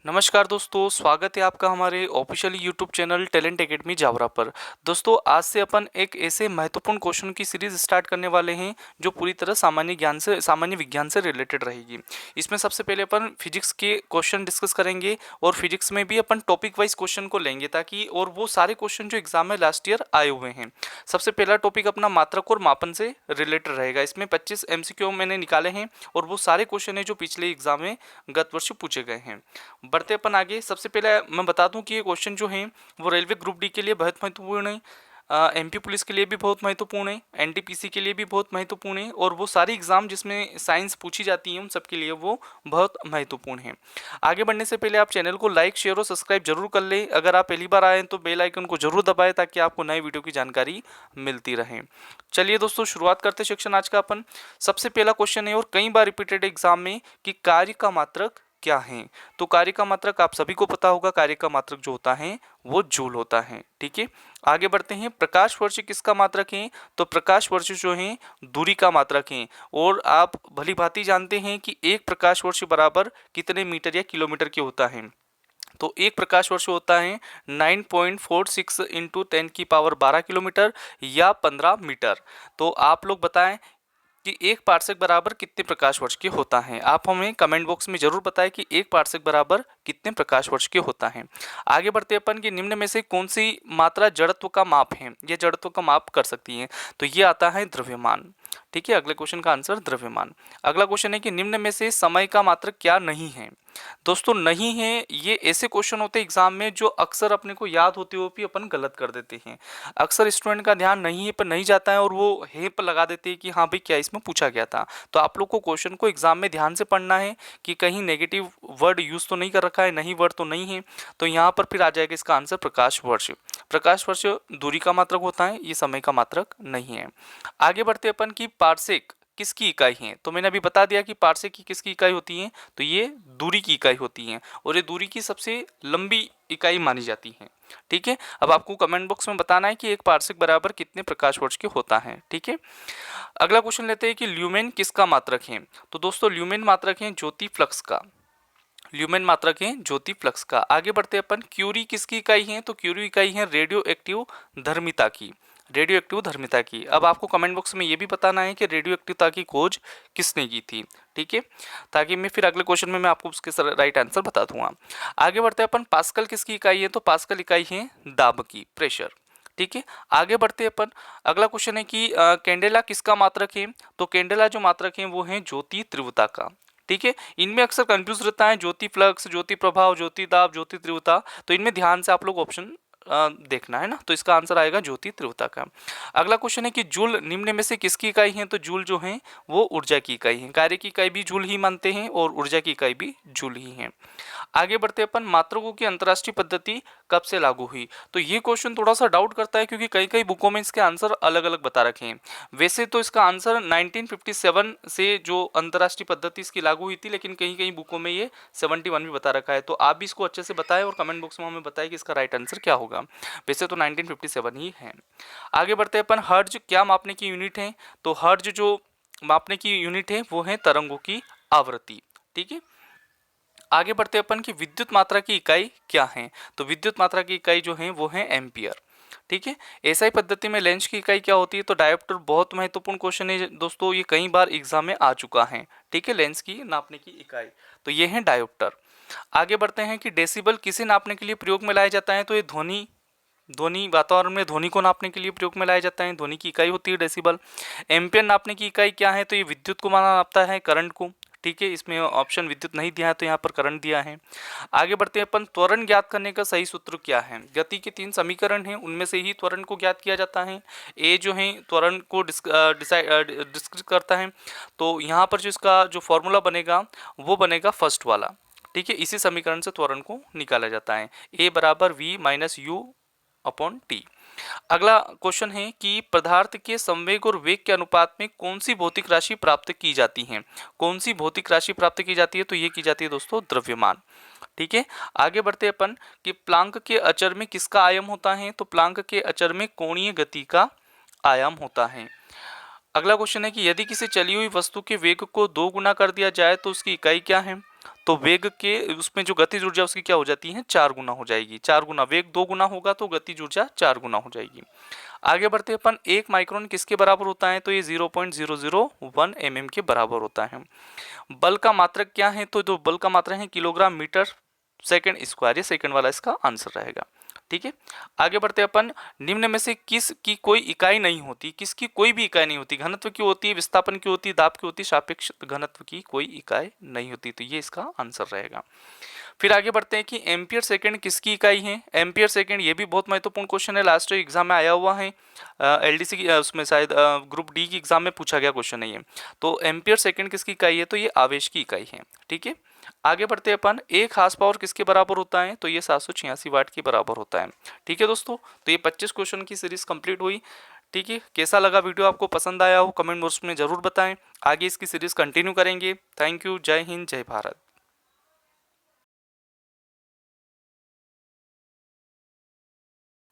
नमस्कार दोस्तों, स्वागत है आपका हमारे official YouTube channel talent academy Jaora पर। दोस्तों, आज से अपन एक ऐसे महत्वपूर्ण क्वेश्चन की सीरीज स्टार्ट करने वाले हैं जो पूरी तरह सामान्य विज्ञान से रिलेटेड रहेगी। इसमें सबसे पहले अपन फिजिक्स के क्वेश्चन डिस्कस करेंगे और फिजिक्स में भी अपन टॉपिक वाइज क्वेश्चन को लेंगे ताकि और वो सारे क्वेश्चन जो एग्जाम में लास्ट ईयर आए हुए हैं। सबसे पहला टॉपिक अपना मात्रक और मापन से रिलेटेड रहेगा। इसमें 25 MCQ मैंने निकाले हैं और वो सारे क्वेश्चन है जो पिछले एग्जाम में गत वर्ष पूछे गए हैं। बढ़ते अपन आगे। सबसे पहले मैं बता दूं कि ये क्वेश्चन जो हैं वो रेलवे ग्रुप डी के लिए बहुत महत्वपूर्ण है, MP पुलिस के लिए भी बहुत महत्वपूर्ण है, NTPC के लिए भी बहुत महत्वपूर्ण है और वो सारी एग्जाम जिसमें साइंस पूछी जाती है उन सब के लिए वो बहुत महत्वपूर्ण है। आगे बढ़ने से पहले आप चैनल को लाइक, शेयर और सब्सक्राइब जरूर कर लें। अगर आप पहली बार आए तो बेल आइकन को जरूर दबाएं ताकि आपको नए वीडियो की जानकारी मिलती रहे। चलिए दोस्तों, शुरुआत करते सेक्शन आज का अपन। सबसे पहला क्वेश्चन है और कई बार रिपीटेड एग्जाम में कि कार्य का मात्रक क्या है। तो कार्य का मात्रक आप सभी को पता होगा, कार्य का मात्रक जो होता है वो जूल होता है। ठीक है, आगे बढ़ते हैं। प्रकाश वर्ष किसका मात्रक है। तो प्रकाश वर्ष जो है दूरी का मात्रक है और आप भली भांति जानते हैं कि एक प्रकाश वर्ष बराबर कितने मीटर या किलोमीटर के होता है। तो एक प्रकाश वर्ष होता है 9.46 इंटू 10⁻12 किलोमीटर या 15 मीटर। तो आप लोग बताएं कि एक पार्सेक बराबर कितने प्रकाश वर्ष के होता है। आप हमें कमेंट बॉक्स में जरूर बताएं कि एक पार्सेक बराबर कितने प्रकाश वर्ष के होता है। आगे बढ़ते अपन कि निम्न में से कौन सी मात्रा जड़त्व का माप है, ये जड़त्व का माप कर सकती है। तो ये आता है द्रव्यमान। ठीक है, अगले क्वेश्चन का आंसर द्रव्यमान। अगला क्वेश्चन है कि निम्न में से समय का मात्रक क्या नहीं है। दोस्तों, नहीं है ये ऐसे क्वेश्चन होते हैं एग्जाम में जो अक्सर अपने को याद होते हुए भी अपन गलत कर देते हैं। अक्सर स्टूडेंट का ध्यान नहीं है पर नहीं जाता है और वो हे पर लगा देते हैं कि हाँ भाई क्या इसमें पूछा गया था। तो आप लोग को क्वेश्चन को एग्जाम में ध्यान से पढ़ना है कि कहीं नेगेटिव वर्ड यूज तो नहीं कर रखा है, नहीं वर्ड तो नहीं है। तो यहाँ पर फिर आ जाएगा इसका आंसर प्रकाश वर्ष। प्रकाश वर्ष दूरी का मात्रक होता है, ये समय का मात्रक नहीं है। आगे बढ़ते अपन की पार्सेक किसकी इकाई है। तो मैंने अभी बता दिया कि पार्सेक की किसकी इकाई होती है। तो ये दूरी की इकाई होती है और ये दूरी की सबसे लंबी इकाई मानी जाती है। ठीक है, अब आपको कमेंट बॉक्स में बताना है कि एक पार्सेक बराबर कितने प्रकाश वर्ष के होता है। ठीक है, अगला क्वेश्चन लेते हैं कि ल्यूमेन किसका मात्रक है। तो दोस्तों, ल्यूमेन मात्रक है ज्योति फ्लक्स का। ल्यूमेन मात्रक है ज्योति फ्लक्स का। आगे बढ़ते अपन, क्यूरी किसकी इकाई है। तो क्यूरी इकाई है रेडियो एक्टिव धर्मिता की। रेडियो एक्टिव धर्मिता की। अब आपको कमेंट बॉक्स में ये भी बताना है कि रेडियो एक्टिवता की खोज किसने की थी। ठीक है, ताकि मैं फिर अगले क्वेश्चन में मैं आपको उसके राइट आंसर बता दूंगा। आगे बढ़ते अपन, पास्कल किसकी इकाई है। तो पास्कल इकाई है दाब की, प्रेशर। ठीक है, आगे बढ़ते अपन। अगला क्वेश्चन है कि कैंडेला किसका मात्रक है। तो कैंडेला जो मात्रक है वो है ज्योति तीव्रता का। ठीक है, इनमें अक्सर कंफ्यूज रहता है ज्योति फ्लक्स, ज्योति प्रभाव, ज्योति दाब, ज्योति तीव्रता। तो इनमें ध्यान से आप लोग ऑप्शन देखना है ना। तो इसका आंसर आएगा ज्योति तीव्रता का। अगला क्वेश्चन है कि जूल निम्न में से किसकी इकाई है। तो जूल जो है वो ऊर्जा की इकाई है। कार्य की इकाई भी जूल ही मानते हैं और ऊर्जा की इकाई भी जूल ही है। आगे बढ़ते अपन, मात्रकों की अंतर्राष्ट्रीय पद्धति कब से लागू हुई। तो ये क्वेश्चन थोड़ा सा डाउट करता है क्योंकि कई कई बुकों में इसके आंसर अलग अलग बता रखे हैं। वैसे तो इसका आंसर 1957 से जो अंतर्राष्ट्रीय पद्धति इसकी लागू हुई थी, लेकिन कहीं कहीं बुकों में ये 71 भी बता रखा है। तो आप भी इसको अच्छे से बताएं और कमेंट बॉक्स में हमें बताएं कि इसका राइट आंसर क्या होगा। वैसे तो 1957 ही है। आगे बढ़ते अपन, हर्ट्ज क्या मापने की यूनिट है। तो हर्ट्ज जो मापने की यूनिट है वो है तरंगों की आवृत्ति। ठीक है, आगे बढ़ते अपन की विद्युत मात्रा की इकाई क्या है। तो विद्युत मात्रा की इकाई जो है वो है एम्पियर। ठीक है, एसआई पद्धति में लेंस की इकाई क्या होती है। तो डायोप्टर बहुत महत्वपूर्ण क्वेश्चन है दोस्तों, ये कई बार एग्जाम में आ चुका है। ठीक है, लेंस की नापने की इकाई तो ये है डायोप्टर। आगे बढ़ते हैं कि डेसिबल किसे नापने के लिए प्रयोग में लाया जाता है। तो ये ध्वनि ध्वनि वातावरण में ध्वनि को नापने के लिए प्रयोग में लाया जाता है। ध्वनि की इकाई होती है डेसिबल। एम्पियर नापने की इकाई क्या है। तो ये विद्युत को माना नापता है, करंट को। ठीक है, इसमें ऑप्शन विद्युत नहीं दिया है तो यहाँ पर करंट दिया है। आगे बढ़ते हैं अपन, त्वरण ज्ञात करने का सही सूत्र क्या है। गति के 3 समीकरण हैं, उनमें से ही त्वरण को ज्ञात किया जाता है। ए जो है त्वरण को डिस्क्रिप्ट करता है। तो यहाँ पर जो इसका जो फॉर्मूला बनेगा वो बनेगा फर्स्ट वाला। ठीक है, इसी समीकरण से त्वरण को निकाला जाता है। ए बराबर V minus U upon T. अगला क्वेश्चन है कि पदार्थ के संवेग और वेग के अनुपात में कौन सी भौतिक राशि प्राप्त की जाती है। कौन सी भौतिक राशि प्राप्त की जाती है। तो ये की जाती है दोस्तों द्रव्यमान। ठीक है, आगे बढ़ते अपन कि प्लांक के अचर में किसका आयाम होता है। तो प्लांक के अचर में कोणीय गति का आयाम होता है। अगला क्वेश्चन है कि यदि किसी चली हुई वस्तु के वेग को 2 गुना कर दिया जाए तो उसकी इकाई क्या है। तो वेग के उसमें जो गतिज ऊर्जा उसकी क्या हो जाती है, 4 गुना हो जाएगी। 4 गुना, वेग 2 गुना होगा तो गतिज ऊर्जा 4 गुना हो जाएगी। आगे बढ़ते हैं अपन, 1 माइक्रोन किसके बराबर होता है, तो ये 0.001 mm के बराबर होता है। बल का मात्रक क्या है, तो जो बल का मात्रक है किलोग्राम मीटर सेकंड स्क्वायर, ये सेकंड वाला इसका आंसर रहेगा। ठीक है, आगे बढ़ते हैं अपन, निम्न में से किस की कोई इकाई नहीं होती, किसकी कोई भी इकाई नहीं होती, घनत्व की होती है, विस्थापन की होती है, दाब की होती है, सापेक्ष घनत्व की कोई इकाई नहीं होती, तो ये इसका आंसर रहेगा। फिर आगे बढ़ते हैं कि एम्पियर सेकंड किसकी इकाई है। एम्पियर सेकंड ये भी बहुत महत्वपूर्ण क्वेश्चन है, लास्ट एग्जाम में आया हुआ है, एलडीसी की उसमें शायद ग्रुप डी की एग्जाम में पूछा गया क्वेश्चन है ये। तो एम्पियर सेकंड किसकी इकाई है, तो ये आवेश की इकाई है। ठीक है, आगे बढ़ते हैं अपन, एक हार्स पावर किसके बराबर होता है, तो ये 786 वाट के बराबर होता है। ठीक है दोस्तों, तो ये 25 क्वेश्चन की सीरीज कंप्लीट हुई। ठीक है, कैसा लगा वीडियो, आपको पसंद आया हो कमेंट बॉक्स में जरूर बताएं। आगे इसकी सीरीज कंटिन्यू करेंगे। थैंक यू, जय हिंद, जय भारत।